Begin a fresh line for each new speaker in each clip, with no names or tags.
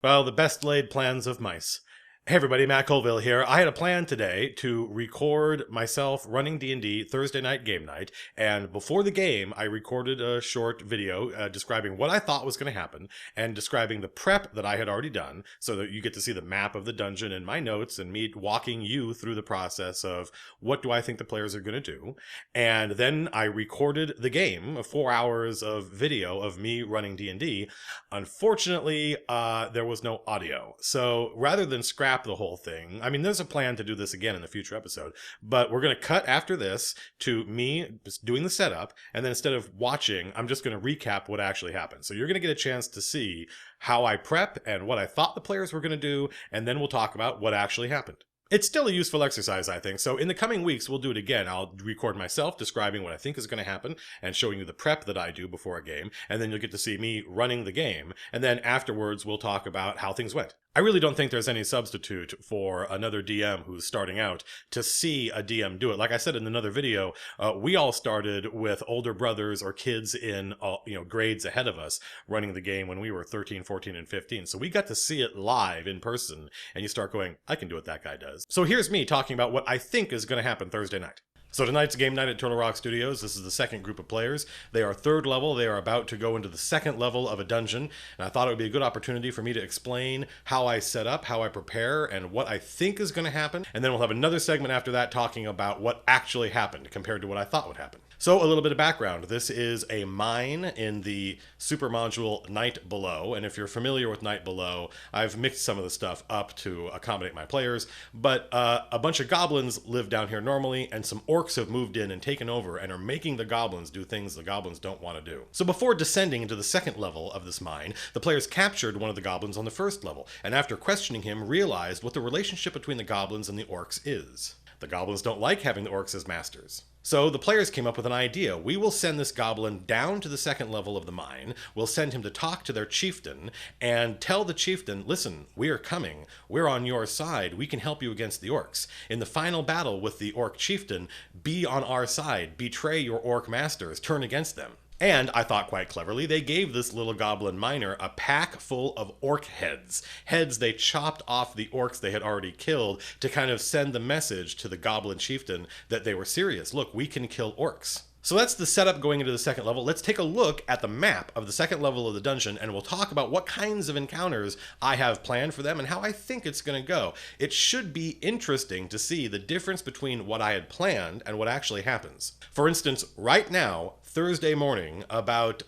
Well, the best laid plans of mice. Hey everybody, Matt Colville here. I had a plan today to record myself running D&D Thursday night game night, and before the game, I recorded a short video describing what I thought was going to happen and describing the prep that I had already done, so that you get to see the map of the dungeon and my notes and me walking you through the process of what do I think the players are going to do. And then I recorded the game, 4 hours of video of me running D&D. Unfortunately, there was no audio. So rather than scrap the whole thing, I mean, there's a plan to do this again in a future episode, but we're going to cut after this to me just doing the setup. And then instead of watching, I'm just going to recap what actually happened. So you're going to get a chance to see how I prep and what I thought the players were going to do. And then we'll talk about what actually happened. It's still a useful exercise, I think, so in the coming weeks, we'll do it again. I'll record myself describing what I think is going to happen and showing you the prep that I do before a game, and then you'll get to see me running the game, and then afterwards, we'll talk about how things went. I really don't think there's any substitute for another DM who's starting out to see a DM do it. Like I said in another video, we all started with older brothers or kids in grades ahead of us running the game when we were 13, 14, and 15. So we got to see it live in person, and you start going, I can do what that guy does. So here's me talking about what I think is going to happen Thursday night. So tonight's game night at Turtle Rock Studios. This is the second group of players. They are third level. They are about to go into the second level of a dungeon. And I thought it would be a good opportunity for me to explain how I set up, how I prepare, and what I think is going to happen. And then we'll have another segment after that talking about what actually happened compared to what I thought would happen. So a little bit of background. This is a mine in the super module Night Below. And if you're familiar with Night Below, I've mixed some of the stuff up to accommodate my players. But a bunch of goblins live down here normally, and some orcs have moved in and taken over and are making the goblins do things the goblins don't want to do. So before descending into the second level of this mine, the players captured one of the goblins on the first level, and after questioning him, realized what the relationship between the goblins and the orcs is. The goblins don't like having the orcs as masters. So the players came up with an idea. We will send this goblin down to the second level of the mine. We'll send him to talk to their chieftain and tell the chieftain, listen, we are coming. We're on your side. We can help you against the orcs. In the final battle with the orc chieftain, be on our side. Betray your orc masters. Turn against them. And, I thought quite cleverly, they gave this little goblin miner a pack full of orc heads. Heads they chopped off the orcs they had already killed to kind of send the message to the goblin chieftain that they were serious. Look, we can kill orcs. So that's the setup going into the second level. Let's take a look at the map of the second level of the dungeon, and we'll talk about what kinds of encounters I have planned for them and how I think it's going to go. It should be interesting to see the difference between what I had planned and what actually happens. For instance, right now, Thursday morning, about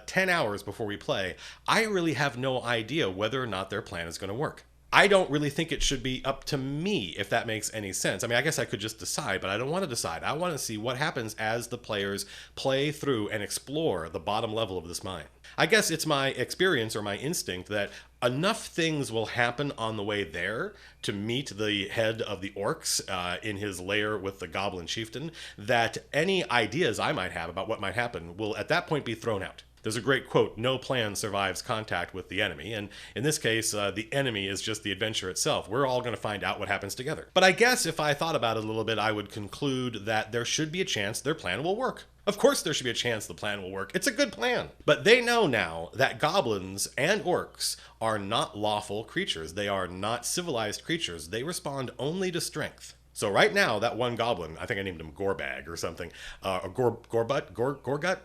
10 hours before we play, I really have no idea whether or not their plan is going to work. I don't really think it should be up to me, if that makes any sense. I mean, I guess I could just decide, but I don't want to decide. I want to see what happens as the players play through and explore the bottom level of this mine. I guess it's my experience or my instinct that enough things will happen on the way there to meet the head of the orcs in his lair with the goblin chieftain that any ideas I might have about what might happen will at that point be thrown out. There's a great quote, no plan survives contact with the enemy, and in this case, the enemy is just the adventure itself. We're all going to find out what happens together. But I guess if I thought about it a little bit, I would conclude that there should be a chance their plan will work. Of course there should be a chance the plan will work. It's a good plan. But they know now that goblins and orcs are not lawful creatures. They are not civilized creatures. They respond only to strength. So right now, that one goblin, I think I named him Gorbag or something, or Borgut.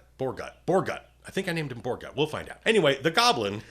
I think I named him Borgut. We'll find out. Anyway, the goblin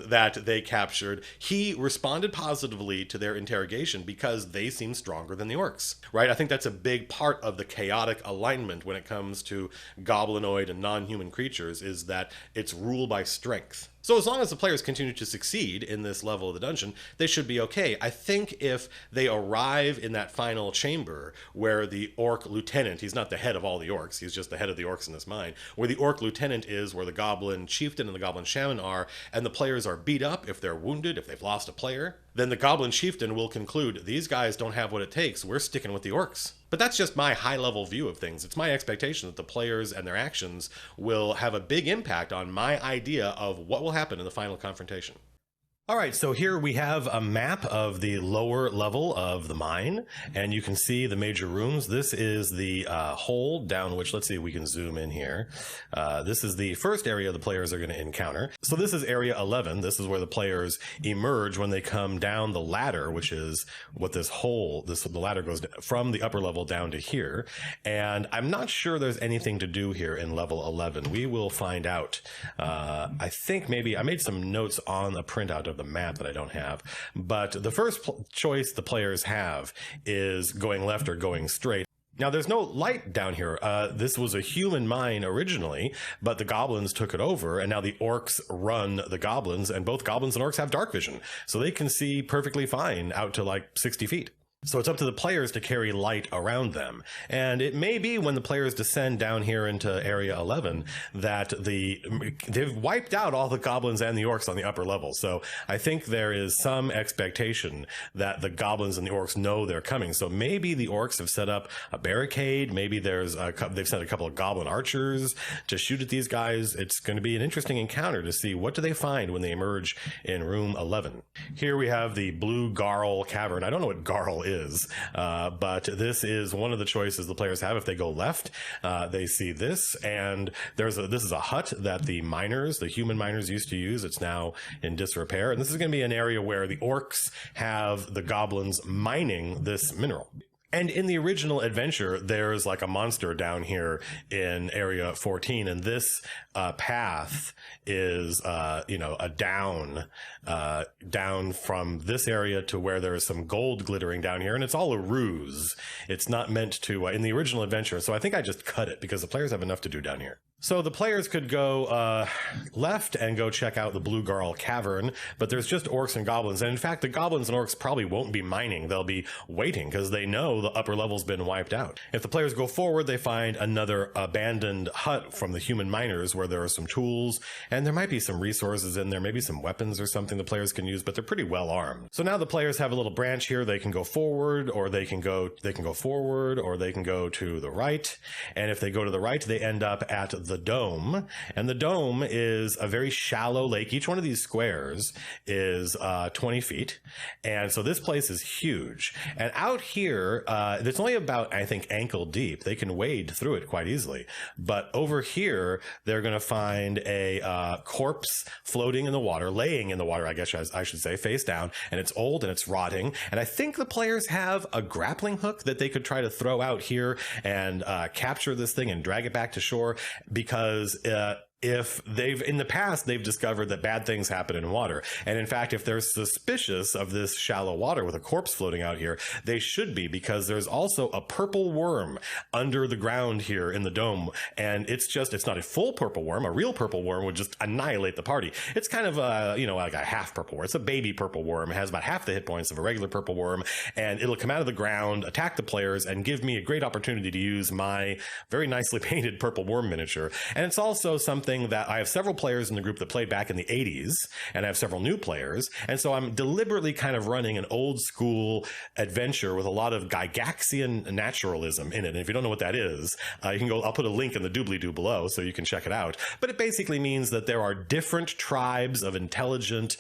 that they captured, he responded positively to their interrogation because they seem stronger than the orcs, right? I think that's a big part of the chaotic alignment when it comes to goblinoid and non-human creatures is that it's ruled by strength. So as long as the players continue to succeed in this level of the dungeon, they should be okay. I think if they arrive in that final chamber where the orc lieutenant, he's not the head of all the orcs, he's just the head of the orcs in this mine, where the orc lieutenant is, where the goblin chieftain and the goblin shaman are, and the players are beat up, if they're wounded, if they've lost a player, then the goblin chieftain will conclude, these guys don't have what it takes, we're sticking with the orcs. But that's just my high-level view of things. It's my expectation that the players and their actions will have a big impact on my idea of what will happen in the final confrontation. All right, so here we have a map of the lower level of the mine, and you can see the major rooms. This is the hole down which, let's see if we can zoom in here. This is the first area the players are going to encounter. So this is area 11. This is where the players emerge when they come down the ladder, which is what this hole, the ladder goes from the upper level down to here. And I'm not sure there's anything to do here in level 11. We will find out. I think maybe I made some notes on a printout of the map that I don't have, but the first choice the players have is going left or going straight. Now, there's no light down here. This was a human mine originally, but the goblins took it over, and now the orcs run the goblins, and both goblins and orcs have dark vision, so they can see perfectly fine out to like 60 feet. So it's up to the players to carry light around them. And it may be when the players descend down here into area 11 that they've wiped out all the goblins and the orcs on the upper level. So I think there is some expectation that the goblins and the orcs know they're coming. So maybe the orcs have set up a barricade. Maybe they've sent a couple of goblin archers to shoot at these guys. It's going to be an interesting encounter to see what do they find when they emerge in room 11. Here we have the Blue Garl Cavern. I don't know what Garl is. But this is one of the choices the players have. If they go left, they see this, and this is a hut that the human miners used to use. It's now in disrepair, and this is going to be an area where the orcs have the goblins mining this mineral. And in the original adventure, there's like a monster down here in area 14, and this path is, a down from this area to where there is some gold glittering down here, and it's all a ruse. It's not meant to, in the original adventure, so I think I just cut it because the players have enough to do down here. So the players could go left and go check out the Blue Garl Cavern, but there's just orcs and goblins. And in fact, the goblins and orcs probably won't be mining. They'll be waiting because they know the upper level's been wiped out. If the players go forward, they find another abandoned hut from the human miners where there are some tools, and there might be some resources in there, maybe some weapons or something the players can use, but they're pretty well armed. So now the players have a little branch here. They can go forward, or they can go forward, or they can go to the right. And if they go to the right, they end up at the dome, and the dome is a very shallow lake. Each one of these squares is 20 feet, and so this place is huge. And out here, it's only about, I think, ankle deep. They can wade through it quite easily. But over here, they're going to find a corpse floating in the water, laying in the water, I guess I should say, face down, and it's old and it's rotting. And I think the players have a grappling hook that they could try to throw out here and capture this thing and drag it back to shore, because if in the past, they've discovered that bad things happen in water. And in fact, if they're suspicious of this shallow water with a corpse floating out here, they should be, because there's also a purple worm under the ground here in the dome. And it's not a full purple worm. A real purple worm would just annihilate the party. It's kind of like a half purple worm. It's a baby purple worm. It has about half the hit points of a regular purple worm, and it'll come out of the ground, attack the players, and give me a great opportunity to use my very nicely painted purple worm miniature. And it's also something that I have several players in the group that played back in the 80s, and I have several new players. And so I'm deliberately kind of running an old school adventure with a lot of Gygaxian Naturalism in it. And if you don't know what that is, you can go, I'll put a link in the doobly-doo below so you can check it out. But it basically means that there are different tribes of intelligent,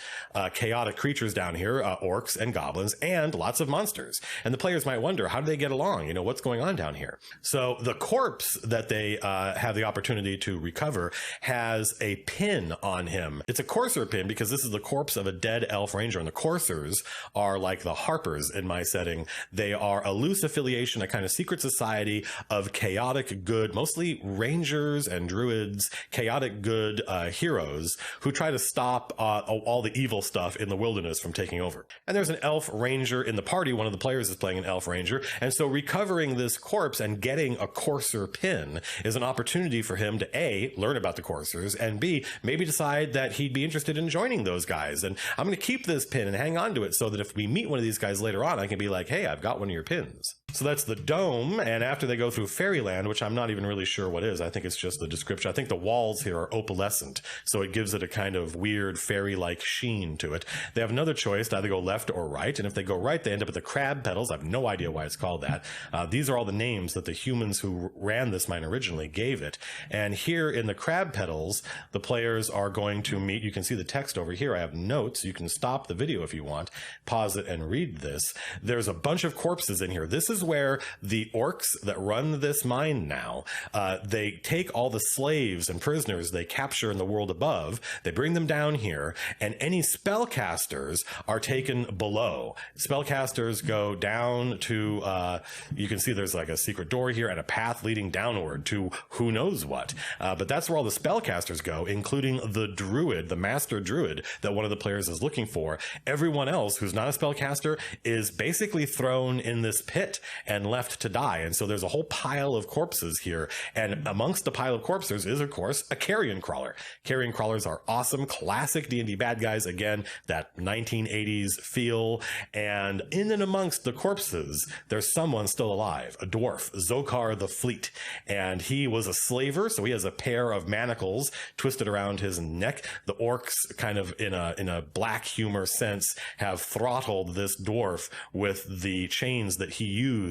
chaotic creatures down here, orcs and goblins, and lots of monsters. And the players might wonder, how do they get along? What's going on down here? So the corpse that they have the opportunity to recover has a pin on him. It's a courser pin because this is the corpse of a dead elf ranger, and the coursers are like the harpers in my setting. They are a loose affiliation, a kind of secret society of chaotic good, mostly rangers and druids, chaotic good heroes who try to stop all the evil stuff in the wilderness from taking over. And there's an elf ranger in the party. One of the players is playing an elf ranger, and so recovering this corpse and getting a courser pin is an opportunity for him to A, learn about the coursers, and B, maybe decide that he'd be interested in joining those guys. And I'm going to keep this pin and hang on to it so that if we meet one of these guys later on, I can be like, hey, I've got one of your pins. So that's the dome, and after they go through Fairyland, which I'm not even really sure what is, I think it's just the description. I think the walls here are opalescent, so it gives it a kind of weird fairy-like sheen to it. They have another choice to either go left or right, and if they go right, they end up with the crab petals. I have no idea why it's called that. These are all the names that the humans who ran this mine originally gave it. And here in the crab petals, the players are going to meet, you can see the text over here. I have notes. You can stop the video if you want, pause it and read this. There's a bunch of corpses in here. This is where the orcs that run this mine now, they take all the slaves and prisoners they capture in the world above, they bring them down here, and any spellcasters are taken below. Spellcasters go down to, you can see there's like a secret door here and a path leading downward to who knows what. But that's where all the spellcasters go, including the druid, the master druid that one of the players is looking for. Everyone else who's not a spellcaster is basically thrown in this pit and left to die. And so there's a whole pile of corpses here. And amongst the pile of corpses is, of course, a carrion crawler. Carrion crawlers are awesome, classic D&D bad guys. Again, that 1980s feel. And in and amongst the corpses, there's someone still alive, a dwarf, Zokar the Fleet. And he was a slaver, so he has a pair of manacles twisted around his neck. The orcs, kind of in a black humor sense, have throttled this dwarf with the chains that he used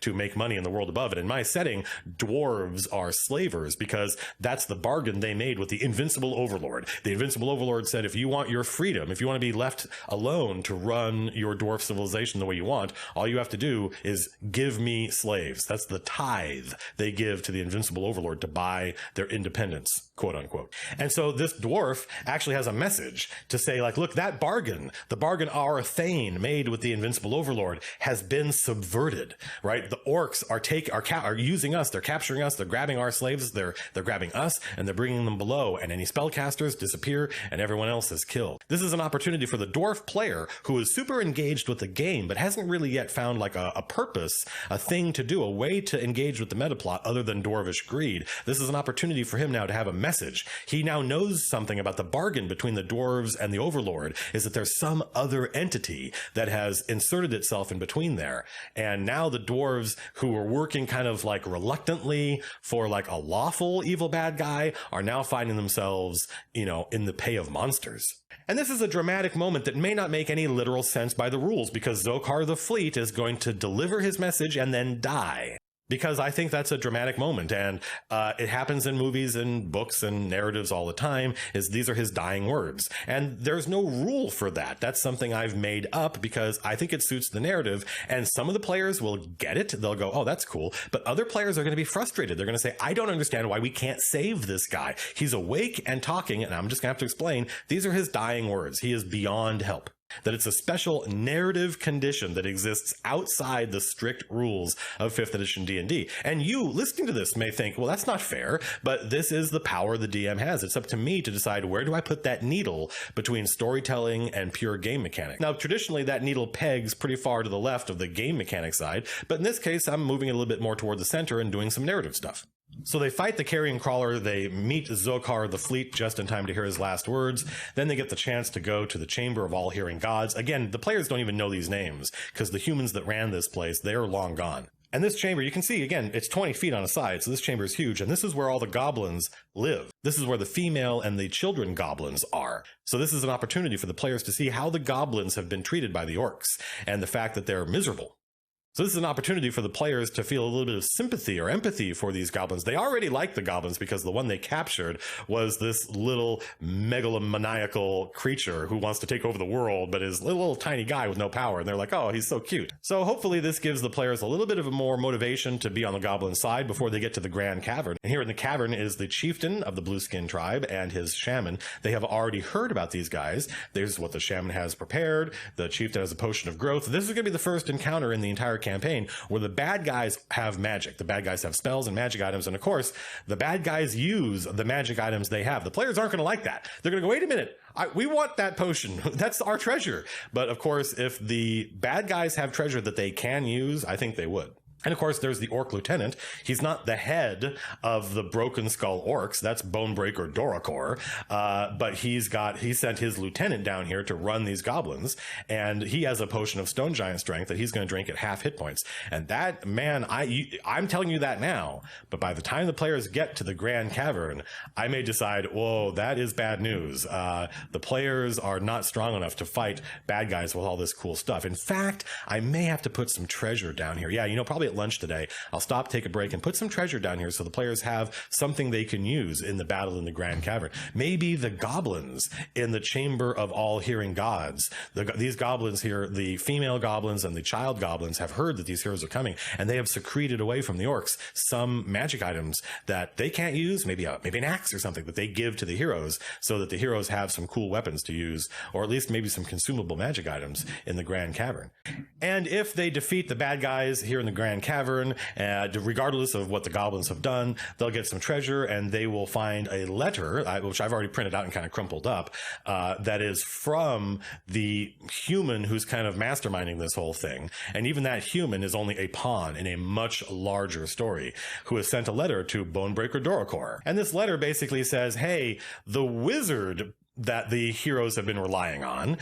to make money in the world above. And in my setting, dwarves are slavers because that's the bargain they made with the invincible overlord. The invincible overlord said, if you want your freedom, if you want to be left alone to run your dwarf civilization the way you want, all you have to do is give me slaves. That's the tithe they give to the invincible overlord to buy their independence, quote unquote. And so this dwarf actually has a message to say, like, look, that bargain, the bargain our Thane made with the invincible overlord has been subverted, right? The orcs are using us, they're capturing us, they're grabbing our slaves, they're grabbing us, and they're bringing them below, and any spellcasters disappear, and everyone else is killed. This is an opportunity for the dwarf player who is super engaged with the game, but hasn't really yet found like a purpose, a thing to do, a way to engage with the meta plot other than dwarvish greed. This is an opportunity for him now to have a message. He now knows something about the bargain between the dwarves and the overlord, is that there's some other entity that has inserted itself in between there. And now the dwarves who were working kind of like reluctantly for like a lawful evil bad guy are now finding themselves, you know, in the pay of monsters. And this is a dramatic moment that may not make any literal sense by the rules, because Zokar the Fleet is going to deliver his message and then die. Because I think that's a dramatic moment, and it happens in movies and books and narratives all the time, is these are his dying words. And there's no rule for that. That's something I've made up because I think it suits the narrative, and some of the players will get it. They'll go, oh, that's cool. But other players are going to be frustrated. They're going to say, I don't understand why we can't save this guy. He's awake and talking, and I'm just going to have to explain, these are his dying words. He is beyond help. That it's a special narrative condition that exists outside the strict rules of 5th edition D&D. And you listening to this may think, well, that's not fair, but this is the power the DM has. It's up to me to decide, where do I put that needle between storytelling and pure game mechanics? Now, traditionally, that needle pegs pretty far to the left of the game mechanic side, but in this case, I'm moving it a little bit more toward the center and doing some narrative stuff. So they fight the carrion crawler, they meet Zokar the Fleet just in time to hear his last words, then they get the chance to go to the Chamber of All Hearing Gods. Again, the players don't even know these names, because the humans that ran this place, they're long gone. And this chamber, you can see, again, it's 20 feet on a side, so this chamber is huge, and this is where all the goblins live. This is where the female and the children goblins are. So this is an opportunity for the players to see how the goblins have been treated by the orcs, and the fact that they're miserable. So this is an opportunity for the players to feel a little bit of sympathy or empathy for these goblins. They already like the goblins because the one they captured was this little megalomaniacal creature who wants to take over the world, but is a little tiny guy with no power. And they're like, oh, he's so cute. So hopefully this gives the players a little bit of a more motivation to be on the goblin side before they get to the Grand Cavern. And here in the cavern is the chieftain of the Blue Skin tribe and his shaman. They have already heard about these guys. There's what the shaman has prepared. The chieftain has a potion of growth. This is going to be the first encounter in the entire campaign where the bad guys have magic. The bad guys have spells and magic items, and of course the bad guys use the magic items they have. The players aren't going to like that. They're going to go, wait a minute, we want that potion. That's our treasure. But of course, if the bad guys have treasure that they can use, I think they would. And of course, there's the Orc Lieutenant. He's not the head of the Broken Skull Orcs. That's Bonebreaker Doracor. But he sent his lieutenant down here to run these goblins. And he has a potion of Stone Giant Strength that he's going to drink at half hit points. And that, man, I'm telling you that now. But by the time the players get to the Grand Cavern, I may decide, whoa, that is bad news. The players are not strong enough to fight bad guys with all this cool stuff. In fact, I may have to put some treasure down here. Yeah, probably at lunch today, I'll stop, take a break, and put some treasure down here so the players have something they can use in the battle in the Grand Cavern. Maybe the goblins in the Chamber of All Hearing Gods. These goblins here, the female goblins and the child goblins, have heard that these heroes are coming, and they have secreted away from the orcs some magic items that they can't use, maybe an axe or something that they give to the heroes so that the heroes have some cool weapons to use, or at least maybe some consumable magic items in the Grand Cavern. And if they defeat the bad guys here in the Grand Cavern, regardless of what the goblins have done, they'll get some treasure, and they will find a letter, which I've already printed out and kind of crumpled up, that is from the human who's kind of masterminding this whole thing. And even that human is only a pawn in a much larger story, who has sent a letter to Bonebreaker Doracor. And this letter basically says, hey, the wizard that the heroes have been relying on,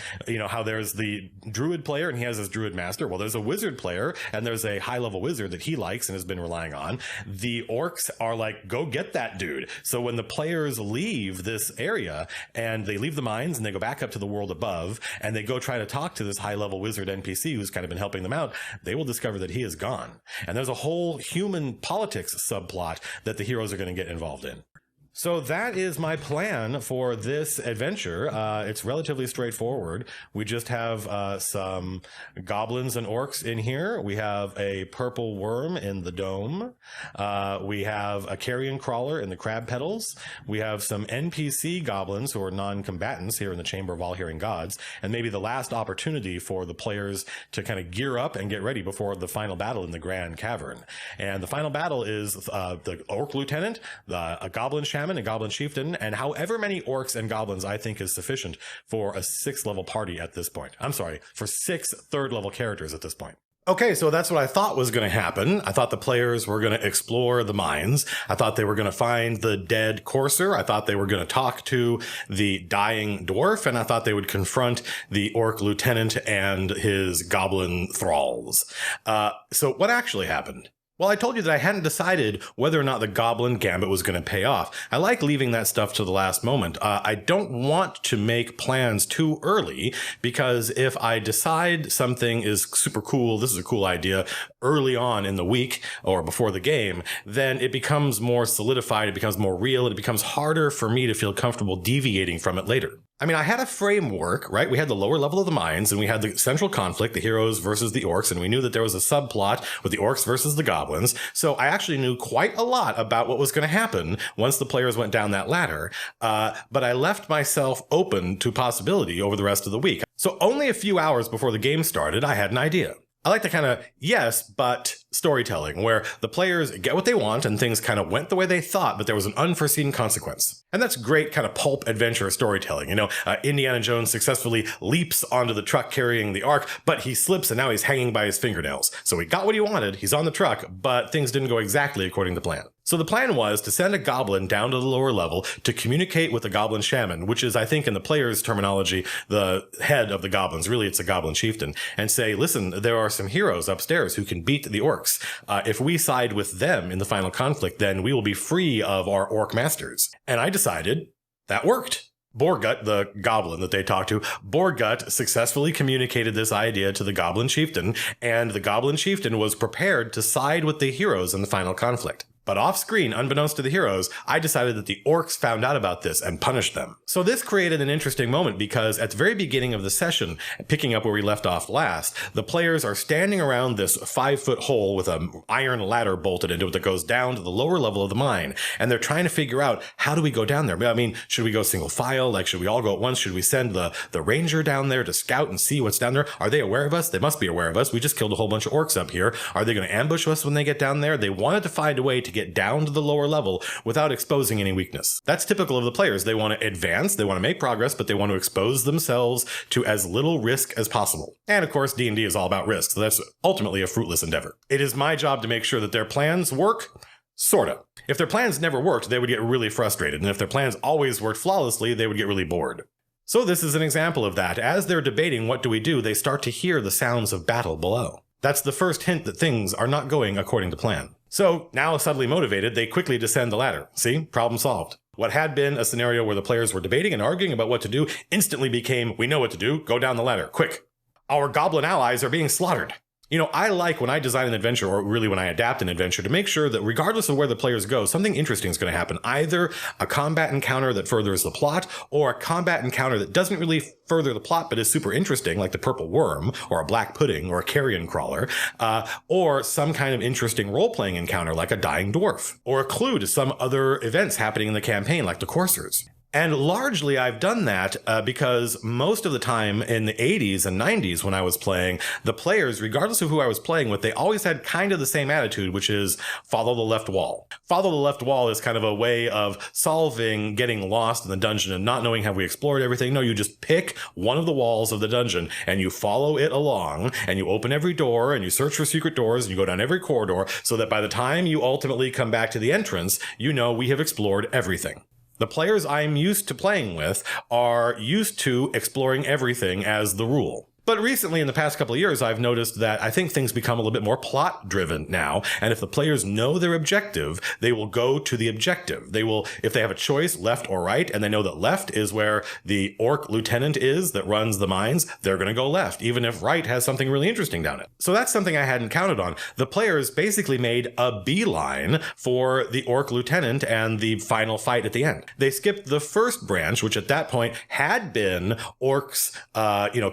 how there's the druid player and he has his druid master. Well, there's a wizard player and there's a high level wizard that he likes and has been relying on. The orcs are like, go get that dude. So when the players leave this area and they leave the mines and they go back up to the world above and they go try to talk to this high level wizard NPC who's kind of been helping them out, they will discover that he is gone. And there's a whole human politics subplot that the heroes are going to get involved in. So that is my plan for this adventure. It's relatively straightforward. We just have some goblins and orcs in here. We have a purple worm in the dome. We have a carrion crawler in the crab petals. We have some NPC goblins who are non-combatants here in the Chamber of All Hearing Gods. And maybe the last opportunity for the players to kind of gear up and get ready before the final battle in the Grand Cavern. And the final battle is the Orc Lieutenant, a Goblin Shaman, a Goblin Chieftain, and however many orcs and goblins I think is sufficient for a 6th level party at this point. I'm sorry, for 6 3rd level characters at this point. Okay, so that's what I thought was going to happen. I thought the players were going to explore the mines. I thought they were going to find the dead courser. I thought they were going to talk to the dying dwarf, and I thought they would confront the orc lieutenant and his goblin thralls. So what actually happened? Well, I told you that I hadn't decided whether or not the Goblin Gambit was going to pay off. I like leaving that stuff to the last moment. I don't want to make plans too early, because if I decide something is super cool, this is a cool idea, early on in the week or before the game, then it becomes more solidified, it becomes more real, and it becomes harder for me to feel comfortable deviating from it later. I mean, I had a framework, right? We had the lower level of the mines, and we had the central conflict, the heroes versus the orcs, and we knew that there was a subplot with the orcs versus the goblins. So I actually knew quite a lot about what was going to happen once the players went down that ladder. But I left myself open to possibility over the rest of the week. So only a few hours before the game started, I had an idea. I like to kind of yes, but storytelling, where the players get what they want and things kind of went the way they thought, but there was an unforeseen consequence. And that's great kind of pulp adventure storytelling. Indiana Jones successfully leaps onto the truck carrying the ark, but he slips and now he's hanging by his fingernails. So he got what he wanted, he's on the truck, but things didn't go exactly according to plan. So the plan was to send a goblin down to the lower level to communicate with the goblin shaman, which is, I think, in the player's terminology, the head of the goblins. Really, it's a goblin chieftain, and say, listen, there are some heroes upstairs who can beat the orcs. If we side with them in the final conflict, then we will be free of our orc masters. And I decided that worked. Borgut, the goblin that they talked to, Borgut successfully communicated this idea to the goblin chieftain, and the goblin chieftain was prepared to side with the heroes in the final conflict. But off screen, unbeknownst to the heroes, I decided that the orcs found out about this and punished them. So this created an interesting moment, because at the very beginning of the session, picking up where we left off last, the players are standing around this 5-foot hole with an iron ladder bolted into it that goes down to the lower level of the mine. And they're trying to figure out, how do we go down there? I mean, should we go single file? Like, should we all go at once? Should we send the ranger down there to scout and see what's down there? Are they aware of us? They must be aware of us. We just killed a whole bunch of orcs up here. Are they going to ambush us when they get down there? They wanted to find a way to get down to the lower level without exposing any weakness. That's typical of the players. They want to advance, they want to make progress, but they want to expose themselves to as little risk as possible. And of course, D&D is all about risk, so that's ultimately a fruitless endeavor. It is my job to make sure that their plans work, sorta. If their plans never worked, they would get really frustrated, and if their plans always worked flawlessly, they would get really bored. So this is an example of that. As they're debating what do we do, they start to hear the sounds of battle below. That's the first hint that things are not going according to plan. So, now subtly motivated, they quickly descend the ladder. See? Problem solved. What had been a scenario where the players were debating and arguing about what to do instantly became, we know what to do, go down the ladder, quick. Our goblin allies are being slaughtered. You know, I like when I design an adventure, or really when I adapt an adventure, to make sure that regardless of where the players go, something interesting is going to happen. Either a combat encounter that furthers the plot, or a combat encounter that doesn't really further the plot but is super interesting, like the purple worm, or a black pudding, or a carrion crawler, or some kind of interesting role-playing encounter like a dying dwarf, or a clue to some other events happening in the campaign like the coursers. And largely I've done that because most of the time in the 80s and 90s when I was playing, the players, regardless of who I was playing with, they always had kind of the same attitude, which is follow the left wall. Follow the left wall is kind of a way of solving getting lost in the dungeon and not knowing have we explored everything. No, you just pick one of the walls of the dungeon and you follow it along and you open every door and you search for secret doors and you go down every corridor so that by the time you ultimately come back to the entrance, you know we have explored everything. The players I'm used to playing with are used to exploring everything as the rule. But recently, in the past couple of years, I've noticed that I think things become a little bit more plot-driven now, and if the players know their objective, they will go to the objective. They will, if they have a choice, left or right, and they know that left is where the orc lieutenant is that runs the mines, they're going to go left, even if right has something really interesting down it. So that's something I hadn't counted on. The players basically made a beeline for the orc lieutenant and the final fight at the end. They skipped the first branch, which at that point had been orcs,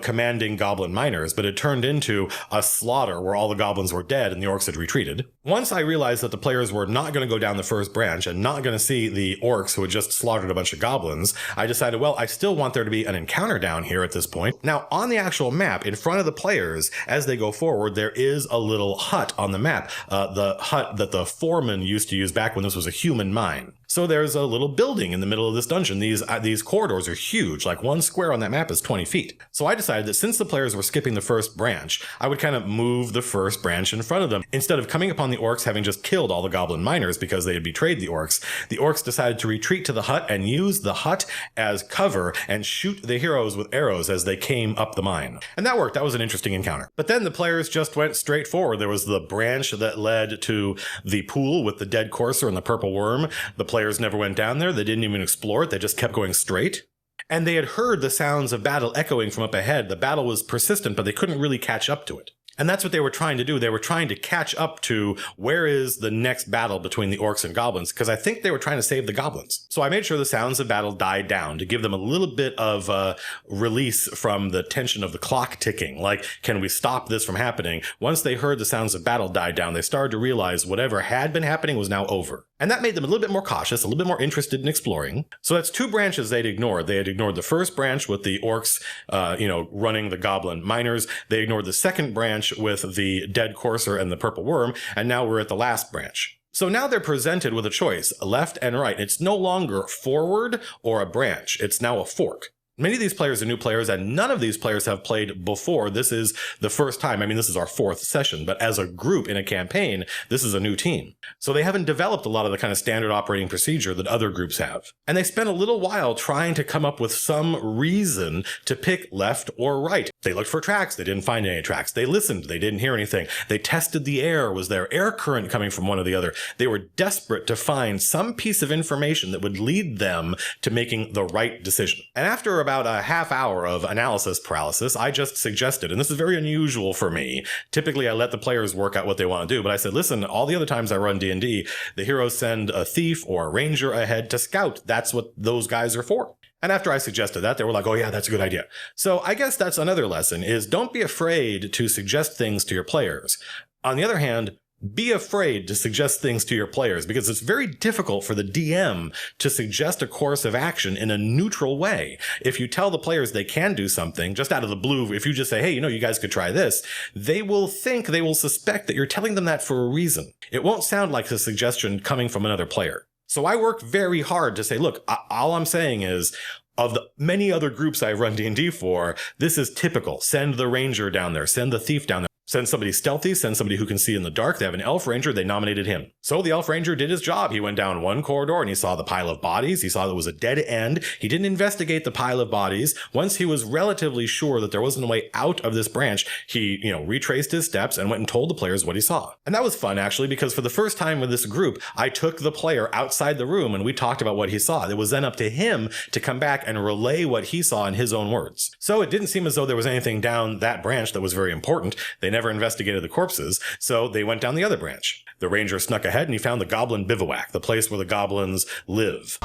commanding goblin miners, but it turned into a slaughter where all the goblins were dead and the orcs had retreated. Once I realized that the players were not going to go down the first branch and not going to see the orcs who had just slaughtered a bunch of goblins, I decided, well, I still want there to be an encounter down here at this point. Now, on the actual map, in front of the players, as they go forward, there is a little hut on the map, the hut that the foreman used to use back when this was a human mine. So there's a little building in the middle of this dungeon. These corridors are huge, like one square on that map is 20 feet. So I decided that since the players were skipping the first branch, I would kind of move the first branch in front of them. Instead of coming upon the orcs having just killed all the goblin miners because they had betrayed the orcs decided to retreat to the hut and use the hut as cover and shoot the heroes with arrows as they came up the mine. And that worked. That was an interesting encounter. But then the players just went straight forward. There was the branch that led to the pool with the dead courser and the purple worm. The players never went down there. They didn't even explore it. They just kept going straight. And they had heard the sounds of battle echoing from up ahead. The battle was persistent, but they couldn't really catch up to it. And that's what they were trying to do. They were trying to catch up to where is the next battle between the orcs and goblins, because I think they were trying to save the goblins. So I made sure the sounds of battle died down to give them a little bit of release from the tension of the clock ticking. Like, can we stop this from happening? Once they heard the sounds of battle die down, they started to realize whatever had been happening was now over. And that made them a little bit more cautious, a little bit more interested in exploring. So that's two branches they'd ignored. They had ignored the first branch with the orcs, running the goblin miners. They ignored the second branch with the dead courser and the purple worm, and now we're at the last branch. So now they're presented with a choice, left and right. It's no longer forward or a branch. It's now a fork. Many of these players are new players, and none of these players have played before. This is the first time. I mean, this is our fourth session, but as a group in a campaign, this is a new team. So they haven't developed a lot of the kind of standard operating procedure that other groups have. And they spent a little while trying to come up with some reason to pick left or right. They looked for tracks. They didn't find any tracks. They listened. They didn't hear anything. They tested the air. Was there air current coming from one or the other? They were desperate to find some piece of information that would lead them to making the right decision. And after about a half hour of analysis paralysis, I just suggested, and this is very unusual for me. Typically, I let the players work out what they want to do, but I said, listen, all the other times I run D&D, the heroes send a thief or a ranger ahead to scout. That's what those guys are for. And after I suggested that, they were like, oh yeah, that's a good idea. So I guess that's another lesson is don't be afraid to suggest things to your players. On the other hand, Be afraid to suggest things to your players because it's very difficult for the DM to suggest a course of action in a neutral way. If you tell the players they can do something just out of the blue, if you just say, hey, you guys could try this, they will suspect that you're telling them that for a reason. It won't sound like a suggestion coming from another player. So I work very hard to say, look, all I'm saying is, of the many other groups I've run D&D for, this is typical. Send the ranger down there, send the thief down there. Send somebody stealthy, send somebody who can see in the dark. They have an elf ranger, they nominated him. So the elf ranger did his job. He went down one corridor and he saw the pile of bodies. He saw there was a dead end. He didn't investigate the pile of bodies. Once he was relatively sure that there wasn't a way out of this branch, he, retraced his steps and went and told the players what he saw. And that was fun, actually, because for the first time with this group, I took the player outside the room and we talked about what he saw. It was then up to him to come back and relay what he saw in his own words. So it didn't seem as though there was anything down that branch that was very important. They never investigated the corpses, so they went down the other branch. The ranger snuck ahead and he found the goblin bivouac, the place where the goblins live.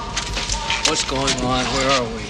What's going on? Where are we?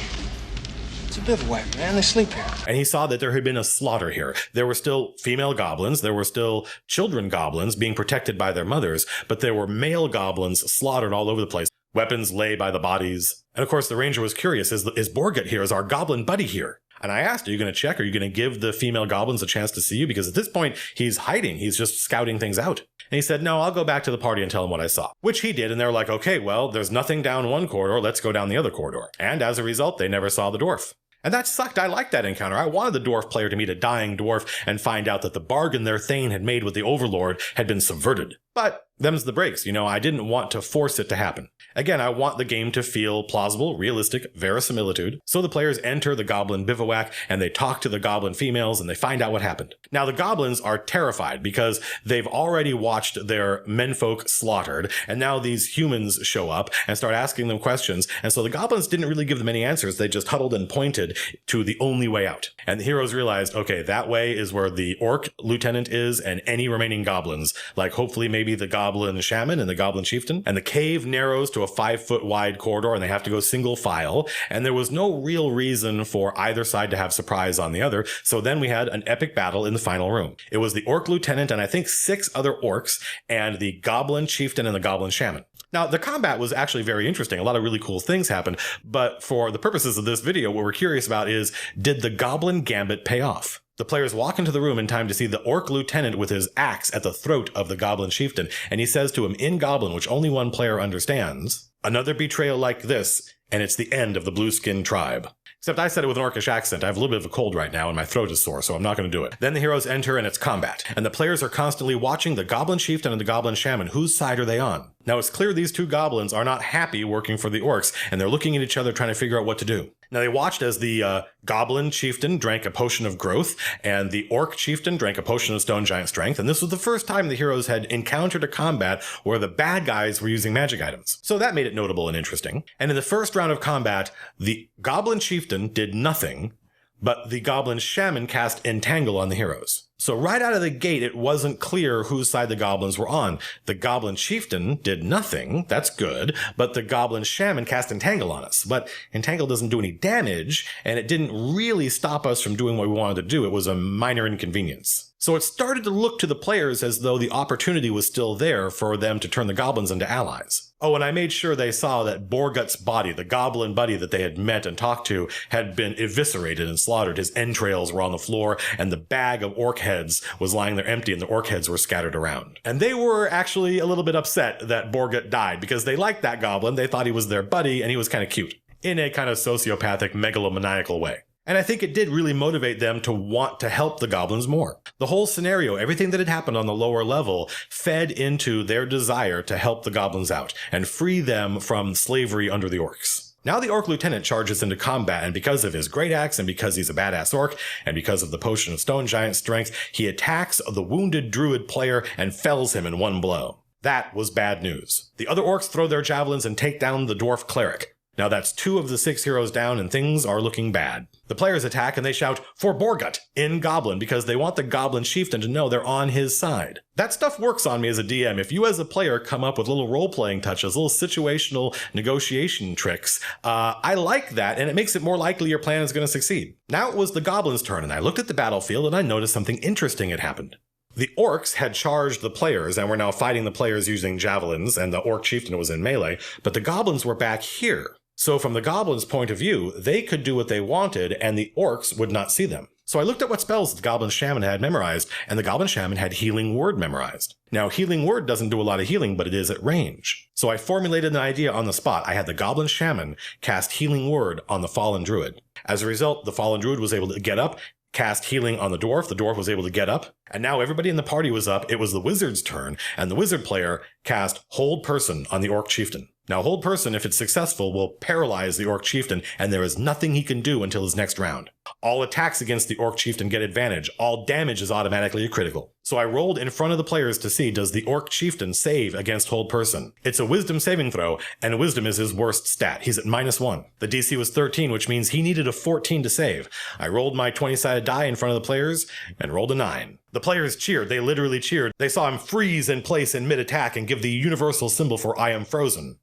It's a bivouac, man. They sleep here.
And he saw that there had been a slaughter here. There were still female goblins. There were still children goblins being protected by their mothers, but there were male goblins slaughtered all over the place. Weapons lay by the bodies. And of course, the ranger was curious. Is Borgut here? Is our goblin buddy here? And I asked, are you going to check? Are you going to give the female goblins a chance to see you? Because at this point, he's hiding. He's just scouting things out. And he said, no, I'll go back to the party and tell them what I saw. Which he did. And they were like, okay, well, there's nothing down one corridor. Let's go down the other corridor. And as a result, they never saw the dwarf. And that sucked. I liked that encounter. I wanted the dwarf player to meet a dying dwarf and find out that the bargain their thane had made with the overlord had been subverted. But them's the breaks. I didn't want to force it to happen. Again, I want the game to feel plausible, realistic, verisimilitude. So the players enter the goblin bivouac and they talk to the goblin females and they find out what happened. Now the goblins are terrified because they've already watched their menfolk slaughtered, and now these humans show up and start asking them questions. And so the goblins didn't really give them any answers. They just huddled and pointed to the only way out. And the heroes realized, okay, that way is where the orc lieutenant is and any remaining goblins, like hopefully maybe the goblin shaman and the goblin chieftain. And the cave narrows to a 5-foot wide corridor and they have to go single file. And there was no real reason for either side to have surprise on the other. So then we had an epic battle in the final room. It was the orc lieutenant and I think 6 other orcs and the goblin chieftain and the goblin shaman. Now, the combat was actually very interesting. A lot of really cool things happened. But for the purposes of this video, what we're curious about is, did the goblin gambit pay off? The players walk into the room in time to see the orc lieutenant with his axe at the throat of the goblin chieftain, and he says to him in Goblin, which only one player understands, another betrayal like this, and it's the end of the blue-skinned tribe. Except I said it with an orcish accent. I have a little bit of a cold right now and my throat is sore, so I'm not going to do it. Then the heroes enter and it's combat. And the players are constantly watching the goblin chieftain and the goblin shaman. Whose side are they on? Now it's clear these two goblins are not happy working for the orcs, and they're looking at each other trying to figure out what to do. Now they watched as the goblin chieftain drank a potion of growth, and the orc chieftain drank a potion of stone giant strength, and this was the first time the heroes had encountered a combat where the bad guys were using magic items. So that made it notable and interesting. And in the first round of combat, the goblin chieftain did nothing, but the goblin shaman cast Entangle on the heroes. So right out of the gate, it wasn't clear whose side the goblins were on. The goblin chieftain did nothing, that's good, but the goblin shaman cast Entangle on us. But Entangle doesn't do any damage, and it didn't really stop us from doing what we wanted to do. It was a minor inconvenience. So it started to look to the players as though the opportunity was still there for them to turn the goblins into allies. Oh, and I made sure they saw that Borgut's body, the goblin buddy that they had met and talked to, had been eviscerated and slaughtered. His entrails were on the floor, and the bag of orc heads was lying there empty, and the orc heads were scattered around. And they were actually a little bit upset that Borgut died, because they liked that goblin. They thought he was their buddy, and he was kind of cute, in a kind of sociopathic, megalomaniacal way. And I think it did really motivate them to want to help the goblins more. The whole scenario, everything that had happened on the lower level, fed into their desire to help the goblins out and free them from slavery under the orcs. Now the orc lieutenant charges into combat, and because of his great axe, and because he's a badass orc, and because of the potion of stone giant strength, he attacks the wounded druid player and fells him in one blow. That was bad news. The other orcs throw their javelins and take down the dwarf cleric. Now that's 2 of the 6 heroes down, and things are looking bad. The players attack and they shout, "For Borgut!" in Goblin, because they want the goblin chieftain to know they're on his side. That stuff works on me as a DM. If you as a player come up with little role-playing touches, little situational negotiation tricks, I like that, and it makes it more likely your plan is going to succeed. Now it was the goblins' turn, and I looked at the battlefield and I noticed something interesting had happened. The orcs had charged the players and were now fighting the players using javelins, and the orc chieftain was in melee, but the goblins were back here. So from the goblins' point of view, they could do what they wanted, and the orcs would not see them. So I looked at what spells the Goblin Shaman had memorized, and the Goblin Shaman had Healing Word memorized. Now, Healing Word doesn't do a lot of healing, but it is at range. So I formulated an idea on the spot. I had the Goblin Shaman cast Healing Word on the Fallen Druid. As a result, the Fallen Druid was able to get up, cast healing on the dwarf was able to get up, and now everybody in the party was up. It was the wizard's turn, and the wizard player cast Hold Person on the orc chieftain. Now, Hold Person, if it's successful, will paralyze the orc chieftain, and there is nothing he can do until his next round. All attacks against the orc chieftain get advantage. All damage is automatically a critical. So I rolled in front of the players to see, does the orc chieftain save against Hold Person? It's a wisdom saving throw, and wisdom is his worst stat. He's at -1. The DC was 13, which means he needed a 14 to save. I rolled my 20-sided die in front of the players and rolled a 9. The players cheered. They literally cheered. They saw him freeze in place in mid-attack and give the universal symbol for I am frozen.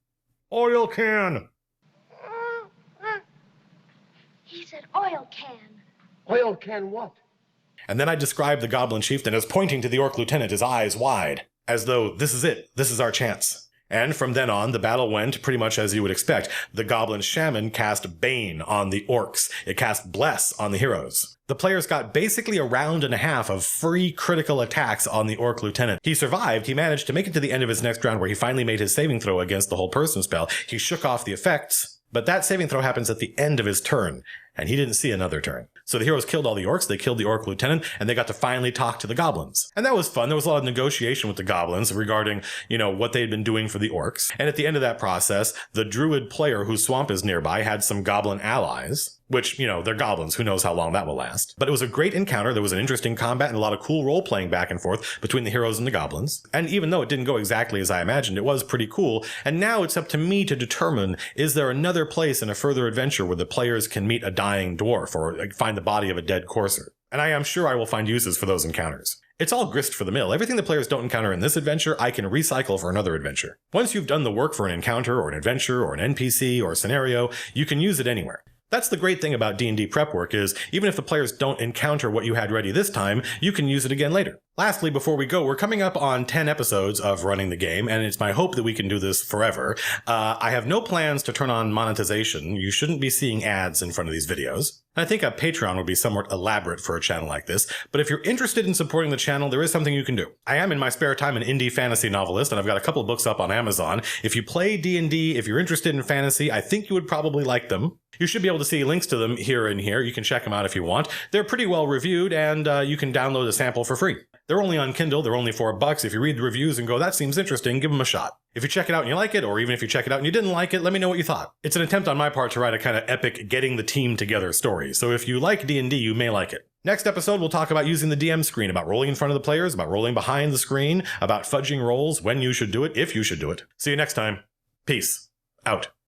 Oil can!
He said oil can.
Oil can what?
And then I described the Goblin Chieftain as pointing to the Orc Lieutenant, his eyes wide, as though this is it, this is our chance. And from then on, the battle went pretty much as you would expect. The Goblin Shaman cast Bane on the Orcs. It cast Bless on the heroes. The players got basically a round and a half of free critical attacks on the Orc Lieutenant. He survived. He managed to make it to the end of his next round where he finally made his saving throw against the Hold Person spell. He shook off the effects, but that saving throw happens at the end of his turn, and he didn't see another turn. So the heroes killed all the orcs, they killed the orc lieutenant, and they got to finally talk to the goblins. And that was fun. There was a lot of negotiation with the goblins regarding, what they had been doing for the orcs. And at the end of that process, the druid player whose swamp is nearby had some goblin allies, which, they're goblins. Who knows how long that will last. But it was a great encounter. There was an interesting combat and a lot of cool role-playing back and forth between the heroes and the goblins. And even though it didn't go exactly as I imagined, it was pretty cool. And now it's up to me to determine, is there another place in a further adventure where the players can meet a dying dwarf or find the body of a dead courser? And I am sure I will find uses for those encounters. It's all grist for the mill. Everything the players don't encounter in this adventure, I can recycle for another adventure. Once you've done the work for an encounter or an adventure or an NPC or a scenario, you can use it anywhere. That's the great thing about D&D prep work is, even if the players don't encounter what you had ready this time, you can use it again later. Lastly, before we go, we're coming up on 10 episodes of running the game, and it's my hope that we can do this forever. I have no plans to turn on monetization. You shouldn't be seeing ads in front of these videos. I think a Patreon would be somewhat elaborate for a channel like this, but if you're interested in supporting the channel, there is something you can do. I am in my spare time an indie fantasy novelist, and I've got a couple of books up on Amazon. If you play D&D, if you're interested in fantasy, I think you would probably like them. You should be able to see links to them here and here. You can check them out if you want. They're pretty well reviewed, and you can download a sample for free. They're only on Kindle. They're only $4. If you read the reviews and go, that seems interesting, give them a shot. If you check it out and you like it, or even if you check it out and you didn't like it, let me know what you thought. It's an attempt on my part to write a kind of epic getting the team together story. So if you like D&D, you may like it. Next episode, we'll talk about using the DM screen, about rolling in front of the players, about rolling behind the screen, about fudging rolls, when you should do it, if you should do it. See you next time. Peace. Out.